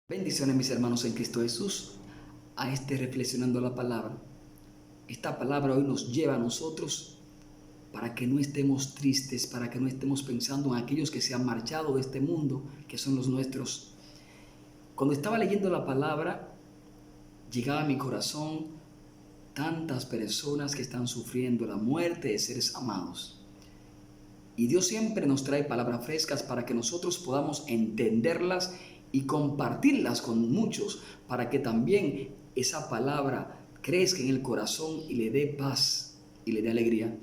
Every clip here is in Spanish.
Bendiciones mis hermanos en Cristo Jesús, a reflexionando la palabra. Esta palabra hoy nos lleva a nosotros para que no estemos tristes, para que no estemos pensando en aquellos que se han marchado de este mundo, que son los nuestros. Cuando estaba leyendo la palabra, llegaba a mi corazón tantas personas que están sufriendo la muerte de seres amados. Y Dios siempre nos trae palabras frescas para que nosotros podamos entenderlas y compartirlas con muchos, para que también esa palabra crezca en el corazón y le dé paz y le dé alegría.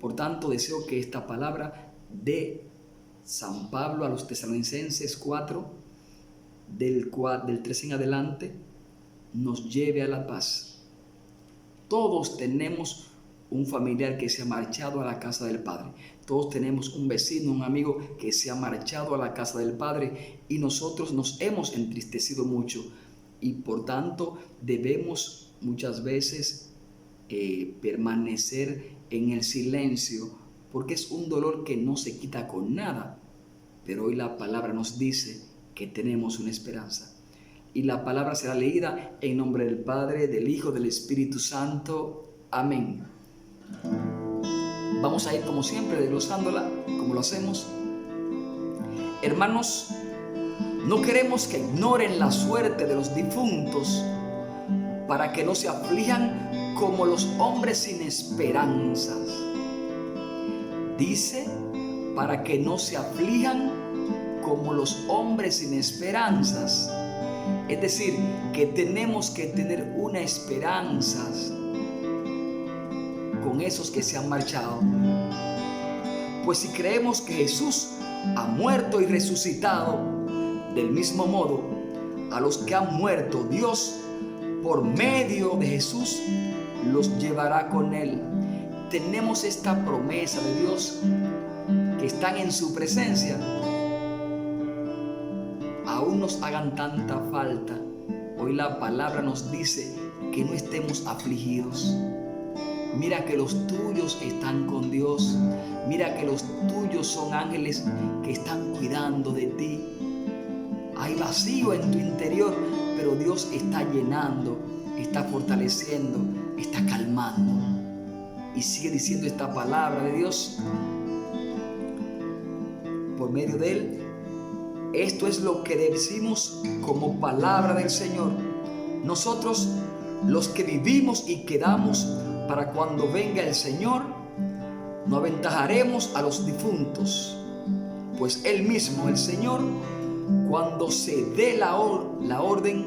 Por tanto, deseo que esta palabra de San Pablo a los Tesalonicenses 4, del 3 en adelante, nos lleve a la paz. Todos tenemos un familiar que se ha marchado a la casa del Padre. Todos tenemos un vecino, un amigo que se ha marchado a la casa del Padre y nosotros nos hemos entristecido mucho y por tanto debemos muchas veces permanecer en el silencio porque es un dolor que no se quita con nada. Pero hoy la palabra nos dice que tenemos una esperanza. Y la palabra será leída en nombre del Padre, del Hijo, del Espíritu Santo. Amén. Vamos a ir como siempre desglosándola, como lo hacemos. Hermanos, no queremos que ignoren la suerte de los difuntos para que no se aflijan como los hombres sin esperanzas. Dice, para que no se aflijan como los hombres sin esperanzas. Es decir, que tenemos que tener una esperanza con esos que se han marchado. Pues si creemos que Jesús ha muerto y resucitado, del mismo modo, a los que han muerto, Dios, por medio de Jesús, los llevará con Él. Tenemos esta promesa de Dios, que están en su presencia, aún nos hagan tanta falta. Hoy la palabra nos dice que no estemos afligidos. Mira que los tuyos están con Dios. Mira que los tuyos son ángeles que están cuidando de ti. Hay vacío en tu interior, pero Dios está llenando, está fortaleciendo, está calmando. Y sigue diciendo esta palabra de Dios por medio de Él. Esto es lo que decimos como palabra del Señor. Nosotros, los que vivimos y quedamos para cuando venga el Señor, no aventajaremos a los difuntos, pues Él mismo, el Señor, cuando se dé la orden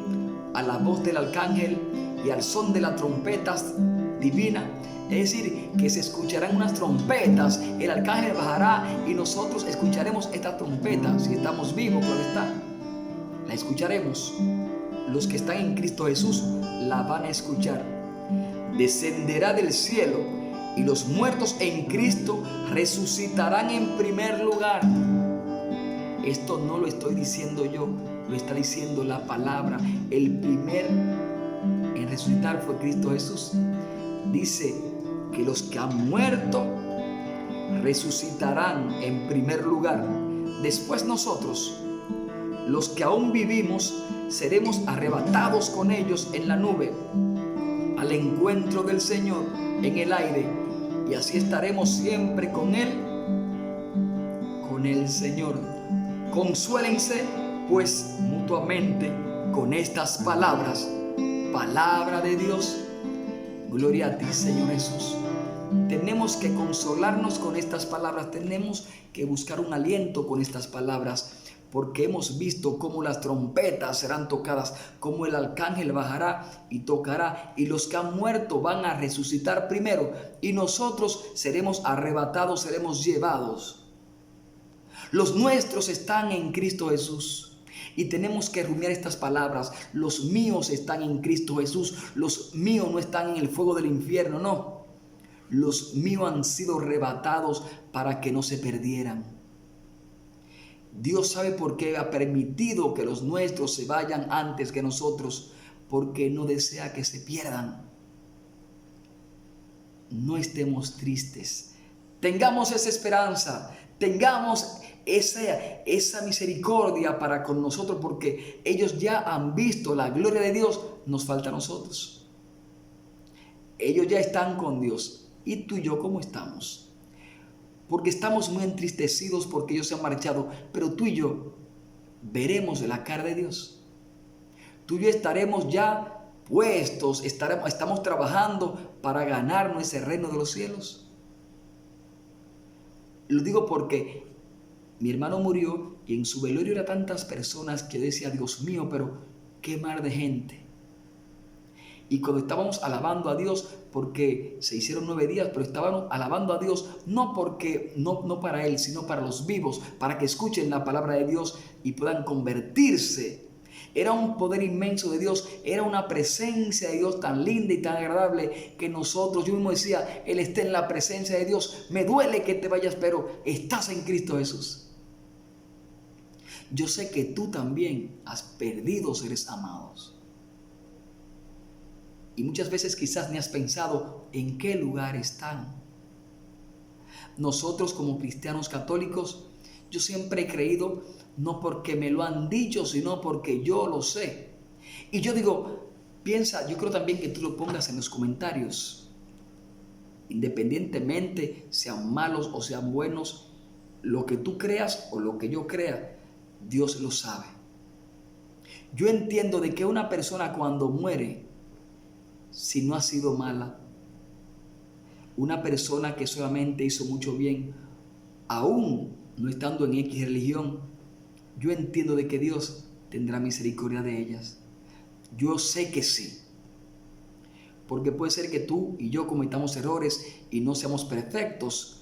a la voz del arcángel y al son de las trompetas divinas, es decir, que se escucharán unas trompetas, el arcángel bajará y nosotros escucharemos estas trompetas. Si estamos vivos, claro está, la escucharemos. Los que están en Cristo Jesús la van a escuchar. Descenderá del cielo y los muertos en Cristo resucitarán en primer lugar. Esto no lo estoy diciendo yo, lo está diciendo la palabra. El primer en resucitar fue Cristo Jesús. Dice que los que han muerto resucitarán en primer lugar. Después nosotros, los que aún vivimos, seremos arrebatados con ellos en la nube al encuentro del Señor en el aire, y así estaremos siempre con Él, con el Señor. Consuélense pues mutuamente con estas palabras. Palabra de Dios. Gloria a ti, Señor Jesús. Tenemos que consolarnos con estas palabras, tenemos que buscar un aliento con estas palabras, porque hemos visto cómo las trompetas serán tocadas, cómo el arcángel bajará y tocará, y los que han muerto van a resucitar primero, y nosotros seremos arrebatados, seremos llevados. Los nuestros están en Cristo Jesús. Y tenemos que rumiar estas palabras. Los míos están en Cristo Jesús. Los míos no están en el fuego del infierno, no. Los míos han sido arrebatados para que no se perdieran. Dios sabe por qué ha permitido que los nuestros se vayan antes que nosotros, porque no desea que se pierdan. No estemos tristes. Tengamos esa esperanza. Tengamos esa misericordia para con nosotros, porque ellos ya han visto la gloria de Dios, nos falta a nosotros. Ellos ya están con Dios. ¿Y tú y yo cómo estamos? Porque estamos muy entristecidos porque ellos se han marchado, pero tú y yo veremos la cara de Dios. Tú y yo estaremos ya puestos, estamos trabajando para ganarnos ese reino de los cielos. Lo digo porque mi hermano murió y en su velorio eran tantas personas que yo decía, Dios mío, pero qué mar de gente. Y cuando estábamos alabando a Dios, porque se hicieron 9 días, pero estábamos alabando a Dios no para Él, sino para los vivos, para que escuchen la palabra de Dios y puedan convertirse. Era un poder inmenso de Dios, era una presencia de Dios tan linda y tan agradable que nosotros, yo mismo decía, Él está en la presencia de Dios. Me duele que te vayas, pero estás en Cristo Jesús. Yo sé que tú también has perdido seres amados. Y muchas veces quizás ni has pensado en qué lugar están. Nosotros como cristianos católicos, yo siempre he creído, no porque me lo han dicho, sino porque yo lo sé. Y yo digo, piensa, yo creo también que tú lo pongas en los comentarios. Independientemente sean malos o sean buenos, lo que tú creas o lo que yo crea, Dios lo sabe. Yo entiendo de que una persona cuando muere, si no ha sido mala, una persona que solamente hizo mucho bien, aún no estando en X religión, yo entiendo de que Dios tendrá misericordia de ellas. Yo sé que sí. Porque puede ser que tú y yo cometamos errores y no seamos perfectos.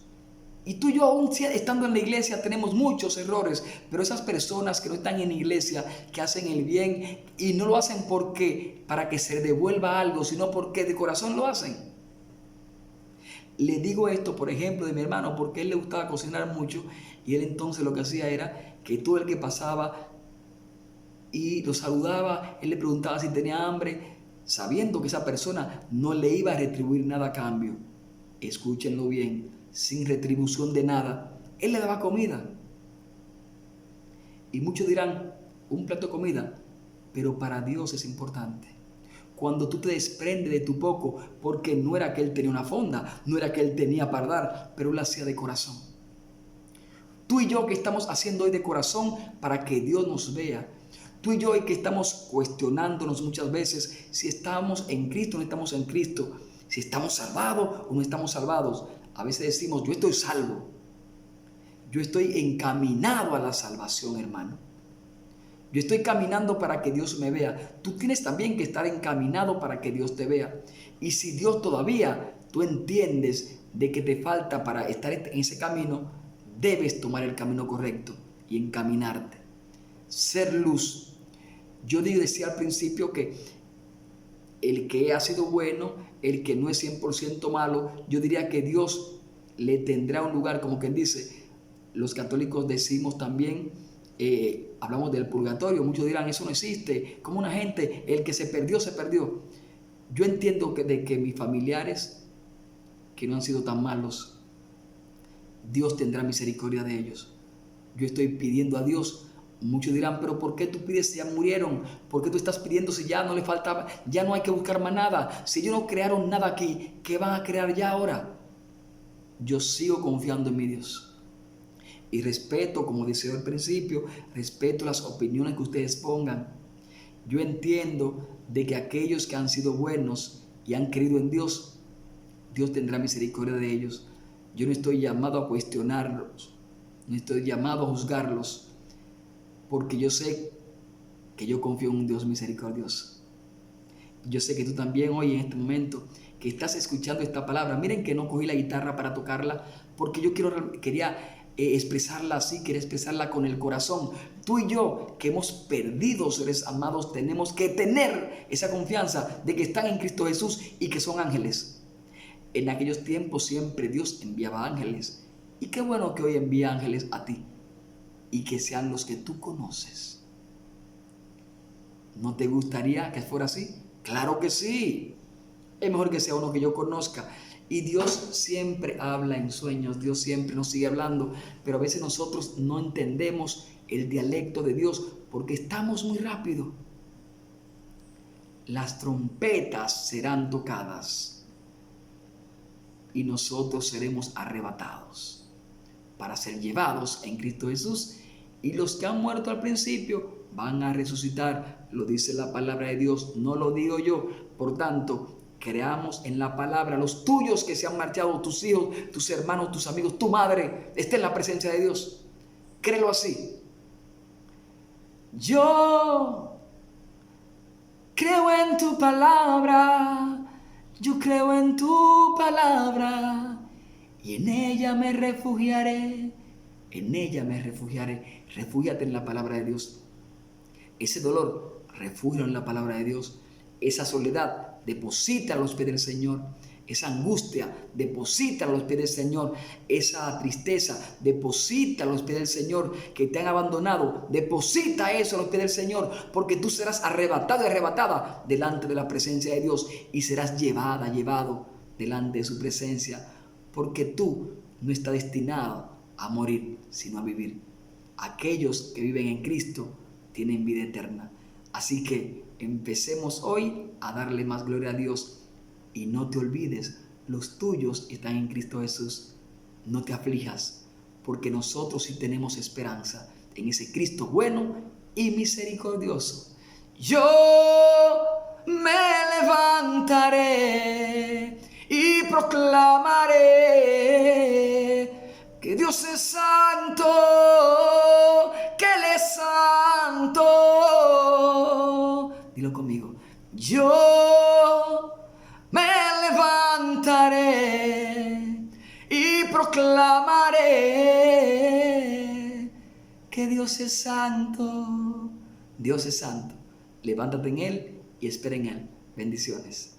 Y tú y yo aún estando en la iglesia tenemos muchos errores, pero esas personas que no están en la iglesia, que hacen el bien y no lo hacen para que se devuelva algo, sino porque de corazón lo hacen. Le digo esto, por ejemplo, de mi hermano, porque a él le gustaba cocinar mucho y él entonces lo que hacía era que todo el que pasaba y lo saludaba, él le preguntaba si tenía hambre, sabiendo que esa persona no le iba a retribuir nada a cambio. Escúchenlo bien. Sin retribución de nada, Él le daba comida. Y muchos dirán, un plato de comida, pero para Dios es importante. Cuando tú te desprendes de tu poco, porque no era que Él tenía una fonda, no era que Él tenía para dar, pero Él lo hacía de corazón. Tú y yo que estamos haciendo hoy de corazón para que Dios nos vea. Tú y yo hoy que estamos cuestionándonos muchas veces si estamos en Cristo o no estamos en Cristo, si estamos salvados o no estamos salvados. A veces decimos, yo estoy salvo. Yo estoy encaminado a la salvación, hermano. Yo estoy caminando para que Dios me vea. Tú tienes también que estar encaminado para que Dios te vea. Y si Dios todavía, tú entiendes de que te falta para estar en ese camino, debes tomar el camino correcto y encaminarte. Ser luz. Yo decía al principio que el que ha sido bueno, el que no es 100% malo, yo diría que Dios le tendrá un lugar, como quien dice, los católicos decimos también, hablamos del purgatorio, muchos dirán, eso no existe, como una gente, el que se perdió, se perdió. Yo entiendo de que mis familiares, que no han sido tan malos, Dios tendrá misericordia de ellos. Yo estoy pidiendo a Dios. Muchos dirán, pero ¿por qué tú pides si ya murieron? ¿Por qué tú estás pidiendo si ya no le faltaba, ya no hay que buscar más nada? Si ellos no crearon nada aquí, ¿qué van a crear ya ahora? Yo sigo confiando en mi Dios. Y respeto, como decía al principio, respeto las opiniones que ustedes pongan. Yo entiendo de que aquellos que han sido buenos y han creído en Dios, Dios tendrá misericordia de ellos. Yo no estoy llamado a cuestionarlos, no estoy llamado a juzgarlos, porque yo sé que yo confío en un Dios misericordioso. Yo sé que tú también hoy en este momento que estás escuchando esta palabra, miren que no cogí la guitarra para tocarla, porque yo quería expresarla así, quería expresarla con el corazón. Tú y yo que hemos perdido seres amados, tenemos que tener esa confianza de que están en Cristo Jesús y que son ángeles. En aquellos tiempos siempre Dios enviaba ángeles. Y qué bueno que hoy envía ángeles a ti. Y que sean los que tú conoces. ¿No te gustaría que fuera así? Claro que sí. Es mejor que sea uno que yo conozca. Y Dios siempre habla en sueños, Dios siempre nos sigue hablando, pero a veces nosotros no entendemos el dialecto de Dios porque estamos muy rápido. Las trompetas serán tocadas y nosotros seremos arrebatados para ser llevados en Cristo Jesús, y los que han muerto al principio van a resucitar. Lo dice la palabra de Dios, no lo digo yo. Por tanto, creamos en la palabra. Los tuyos que se han marchado, tus hijos, tus hermanos, tus amigos, tu madre, esté en la presencia de Dios. Créelo así. Yo creo en tu palabra, yo creo en tu palabra, y en ella me refugiaré, en ella me refugiaré. Refúgiate en la palabra de Dios. Ese dolor, refugio en la palabra de Dios. Esa soledad, deposita a los pies del Señor. Esa angustia, deposita a los pies del Señor. Esa tristeza, deposita a los pies del Señor. Que te han abandonado, deposita eso a los pies del Señor, porque tú serás arrebatado y arrebatada delante de la presencia de Dios, y serás llevada, llevado delante de su presencia, porque tú no estás destinado a morir, sino a vivir. Aquellos que viven en Cristo tienen vida eterna. Así que empecemos hoy a darle más gloria a Dios. Y no te olvides, los tuyos están en Cristo Jesús. No te aflijas, porque nosotros sí tenemos esperanza en ese Cristo bueno y misericordioso. Yo me levantaré y proclamaré que Dios es santo, que Él es santo. Dilo conmigo. Yo me levantaré y proclamaré que Dios es santo. Dios es santo. Levántate en Él y espera en Él. Bendiciones.